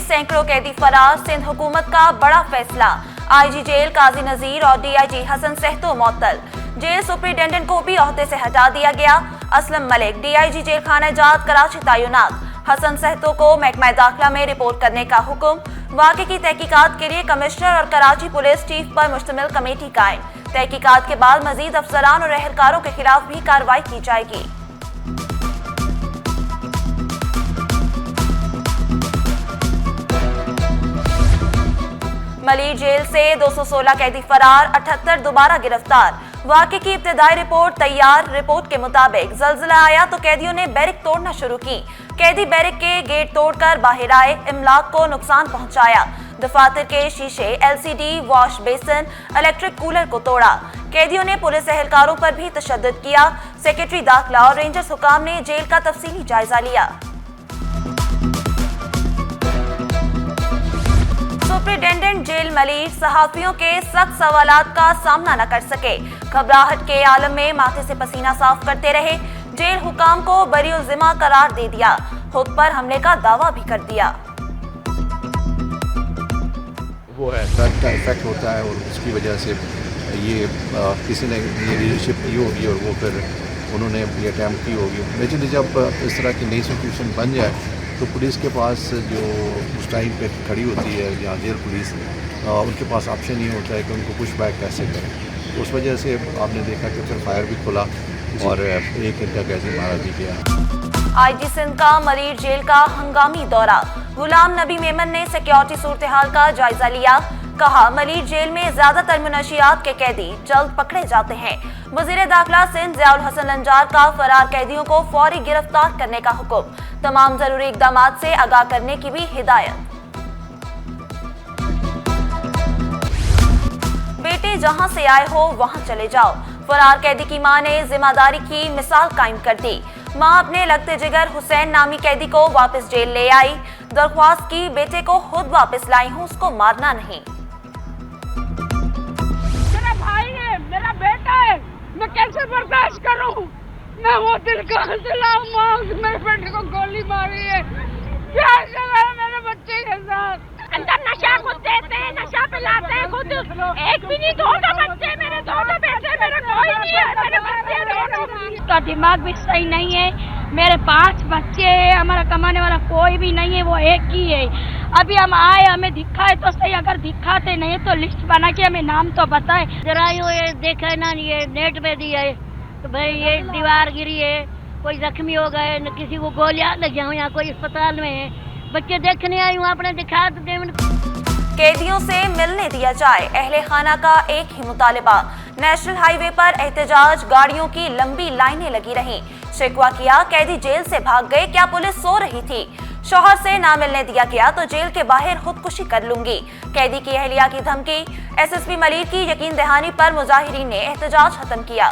सैकड़ों कैदी फरार, सिंध हुकूमत का बड़ा फैसला। आईजी जेल काजी नजीर और डीआईजी हसन सहतो मुअत्तल। जेल सुपरिटेंडेंट को भी ओहदे से हटा दिया गया। असलम मलिक डीआईजी जेल खाना जात कराची तैनात। हसन सहतो को महकमा दाखिला में रिपोर्ट करने का हुक्म। वाक़े की तहकीकात के लिए कमिश्नर और कराची पुलिस चीफ पर मुश्तमिल कमेटी कायम। तहकीकात के बाद मजीद अफसरान और अहलकारों के खिलाफ भी कार्रवाई की जाएगी। मलिर जेल से 216 कैदी फरार, 78 दोबारा गिरफ्तार। वाक़े की इब्तिदाई रिपोर्ट तैयार। रिपोर्ट के मुताबिक जल्जला आया तो कैदियों ने बैरिक तोड़ना शुरू की। कैदी बैरिक के गेट तोड़कर बाहर आए, इमलाक को नुकसान पहुंचाया। दफातर के शीशे, LCD, wash basin, electric cooler को तोड़ा। कैदियों ने पुलिस एहलकारों पर भी तशद्दुद किया। सेक्रेटरी दाखिला और रेंजर्स हुकाम ने जेल का तफसीली जायजा लिया। सुपरिटेंडेंट जेल मलिर सहाफियों के सख्त सवालात का सामना न कर सके। घबराहट के आलम में माथे से पसीना साफ करते रहे। जेल हुकाम को बरीउल जिम्मा करार दे दिया। खुद पर हमले का दावा भी कर दिया। वो है ड्रग का इफेक्ट होता है और उसकी वजह से ये किसी ने ये लीडरशिप की होगी और वो फिर उन्होंने ये अटैम्प्ट की होगी। लेकिन जब इस तरह की नई सिचुएशन बन जाए तो पुलिस के पास जो उस टाइम पे खड़ी होती है या जेल पुलिस, उनके पास ऑप्शन ये होता है कि उनको पुश बैक कैसे करें। तो उस वजह से आपने देखा कि फिर फायर भी खुला और एक घंटा कैसे मारा भी गया। आईजी सिंध का मलिर जेल का हंगामी दौरा। गुलाम नबी मेमन ने सिक्योरिटी सूरत हाल का जायजा लिया। कहा, मलिर जेल में ज्यादातर मुनशियात के कैदी जल्द पकड़े जाते हैं। वजीर दाखिला सिंध ज़ियाउल हसन लंजार का फरार कैदियों को फौरी गिरफ्तार करने का हुक्म। तमाम जरूरी इकदाम से आगाह करने की भी हिदायत। बेटे जहां से आए हो वहां चले जाओ। फरार कैदी की मां ने जिम्मेदारी की मिसाल कायम कर दी। मां अपने लगते जिगर हुसैन नामी कैदी को वापस जेल ले आई। दरख्वास्त की, बेटे को खुद वापस लाई हूं, उसको मारना नहीं। मेरा भाई है, मेरा बेटा है, मैं कैसे बर्दाश्त करूं? मैं वो दिल कहां से लाऊं? मां मेरे बेटे को गोली मारी है। क्या चला है मेरे बच्चे के साथ? अंदर नशा खुद देते हैं, नशा पिलाते हैं खुद। एक भी नहीं, दो बच्चे मेरे, दो बेटे मेरे, कोई नहीं है, मेरे बच्चे दोनों। तो दिमाग भी सही नहीं है। मेरे 5 बच्चे हैं, हमारा कमाने वाला कोई भी नहीं है, वो एक ही है। अभी हम आए, हमें दिखाए तो सही, अगर दिखाते नहीं तो लिस्ट बना के हमें नाम तो बताए। जरा ये देखा ना, ये नेट पे दिया है तो भाई ये दीवार गिरी है, कोई जख्मी हो गए, न किसी को गोलियां लग जाऊँ या कोई अस्पताल में है। बच्चे देखने आई हूँ, आपने दिखा तो दे। कैदियों से मिलने दिया जाए, अहले खाना का एक ही मुतालिबा। नेशनल हाईवे पर एहतजाज, गाड़ियों की लंबी लाइनें लगी रहीं। शिकवा किया, कैदी जेल से भाग गए, क्या पुलिस सो रही थी? शौहर से ना मिलने दिया गया तो जेल के बाहर खुदकुशी कर लूंगी। कैदी की अहलिया की धमकी। एसएसपी मलिर की यकीन दहानी पर मुजाहिरीन ने एहतजाज खत्म किया।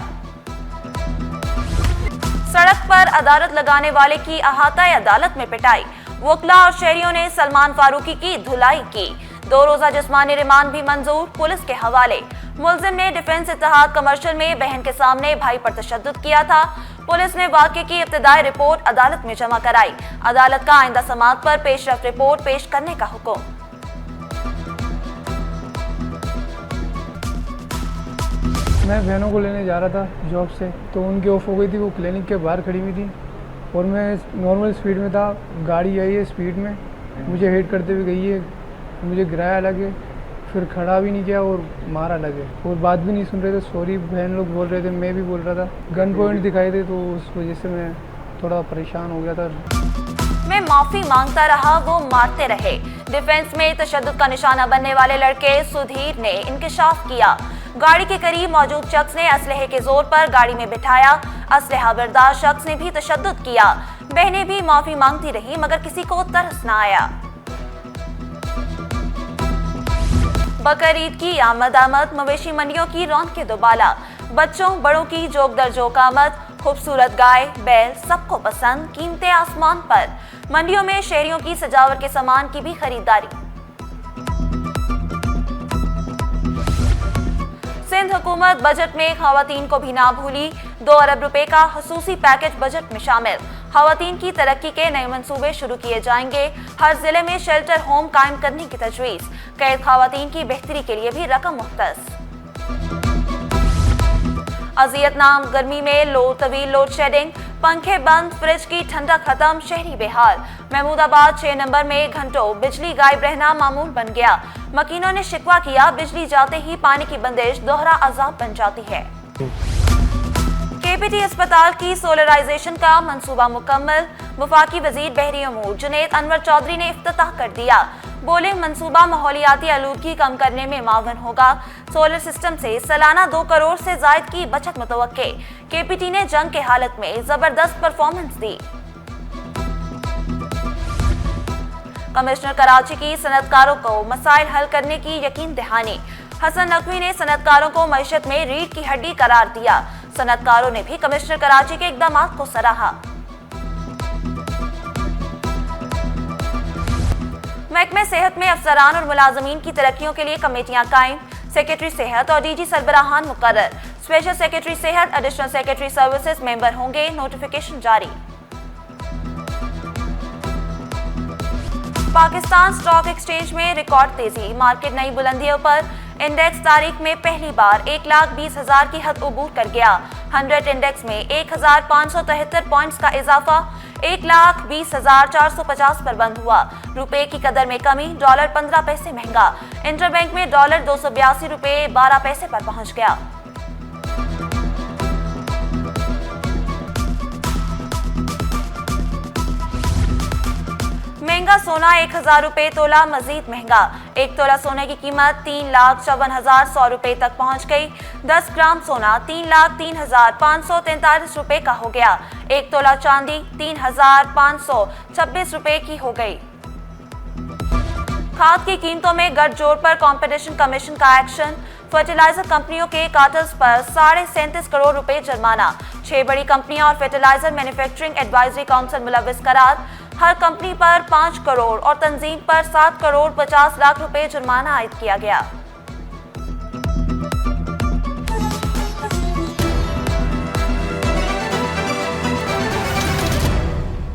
सड़क पर अदालत लगाने वाले की अहाता अदालत में पिटाई। वकला और शहरियों ने सलमान फारूकी की धुलाई की। 2 रोजा जिस्मानी रिमांड भी मंजूर, पुलिस के हवाले। मुलजिम ने डिफेंस इत्तेहाद कमर्शियल में बहन के सामने भाई पर तशद्दुद किया था। पुलिस ने वाक़े की इब्तिदाई रिपोर्ट अदालत में जमा कराई। अदालत का आइंदा समाअत पर पेशरफ्त रिपोर्ट पेश करने का हुक्म। मैं बहनों को लेने जा रहा था जॉब से, तो उनकी ऑफ हो गई थी, वो क्लिनिक के बाहर खड़ी हुई थी और मैं नॉर्मल स्पीड में था। गाड़ी आई है स्पीड में, मुझे हिट करते हुए गई है, मुझे गिराया लगे, फिर खड़ा भी नहीं किया और मारा लगे और बात भी नहीं सुन रहे थे। सॉरी बहन लोग बोल रहे थे, मैं भी बोल रहा था। गन पॉइंट दिखाए थे तो उस वजह से मैं थोड़ा परेशान हो गया था। मैं माफी मांगता रहा, वो मारते रहे। डिफेंस में तशद्दुद का निशाना बनने वाले लड़के सुधीर ने इंकशाफ किया। गाड़ी के करीब मौजूद शख्स ने असलहे के जोर पर गाड़ी में बिठाया। असलहा बरदार शख्स ने भी तशद्दुद किया। बहनें भी माफी मांगती रही मगर किसी को तरस न आया। बकर ईद की आमद मवेशी मंडियों की रौनकें दोबाला। बच्चों बड़ों की जोक दर जोक आमद। खूबसूरत गाय बैल सबको पसंद, कीमतें आसमान पर। मंडियों में शहरियों की सजावट के सामान की भी खरीदारी। सिंध हुकूमत बजट में खवातीन को भी ना भूली। 2 अरब रुपए का खसूसी पैकेज बजट में शामिल। खवातीन की तरक्की के नए मंसूबे शुरू किए जाएंगे। हर जिले में शेल्टर होम कायम करने की तजवीज़। कैद खवातीन की बेहतरी के लिए भी रकम मुख्तस। अजियतनाक गर्मी में तवील लोड शेडिंग, पंखे बंद, फ्रिज की ठंडक खत्म, शहरी बेहाल। महमूदाबाद 6 नंबर में घंटों बिजली गायब रहना मामूल बन गया। मकीनों ने शिकवा किया, बिजली जाते ही पानी की बंदिश दोहरा अजाब बन जाती है। केपीटी अस्पताल की सोलराइजेशन का मंसूबा मुकम्मल। वफाकी वजीर बहरी उमूर जुनैद अनवर चौधरी ने इफ्तिताह कर दिया। बोले मंसूबा माहौलियाती आलूदगी कम करने में मावन होगा। सोलर सिस्टम से सालाना 2 करोड़ से जायद की बचत मुतवक्के। केपीटी ने जंग के हालत में जबरदस्त परफॉर्मेंस दी। कमिश्नर कराची की सनतकारों को मसाइल हल करने की यकीन दहानी। हसन नकवी ने सनतकारों को मईशत में रीढ़ की हड्डी करार दिया। सनतकारों ने भी कमिश्नर कराची के इकदामात को सराहा। महकमे सेहत में अफसरान और मुलाजमीन की तरक्कियों के लिए कमेटियां कायम। सेक्रेटरी सेहत और डीजी सरबराहान मुकर्रर। स्पेशल सेक्रेटरी सेहत, एडिशनल सेक्रेटरी सर्विसेज मेंबर होंगे। नोटिफिकेशन जारी। पाकिस्तान स्टॉक एक्सचेंज में रिकॉर्ड तेजी, मार्केट नई बुलंदियों पर। इंडेक्स तारीख में पहली बार 1,20,000 की हद अबूर कर गया। 100 इंडेक्स में 1,573 पॉइंट्स का इजाफा 1,20,450 पर बंद हुआ। रुपए की कदर में कमी, डॉलर 15 पैसे महंगा। इंटरबैंक में डॉलर 282 रुपए 12 पैसे पर पहुंच गया। महंगा सोना 1,000 रुपए तोला मजीद महंगा। 1 तोला सोने की कीमत 3,54,100 रुपए तक पहुंच गई। 10 ग्राम सोना 3,03,543 रुपए का हो गया। 1 तोला चांदी 3,526 रुपए की हो गई। खाद की कीमतों में गठजोड़ पर कंपटीशन कमीशन का एक्शन। फर्टिलाइजर कंपनियों के कार्टल्स पर 37.5 करोड़ रुपए जुर्माना। 6 बड़ी कंपनियां और फर्टिलाइजर मैन्युफैक्चरिंग एडवाइजरी काउंसिल मुलविस करार। हर कंपनी पर 5 करोड़ और तंजीम पर 7 करोड़ 50 लाख रुपए जुर्माना आयद किया गया।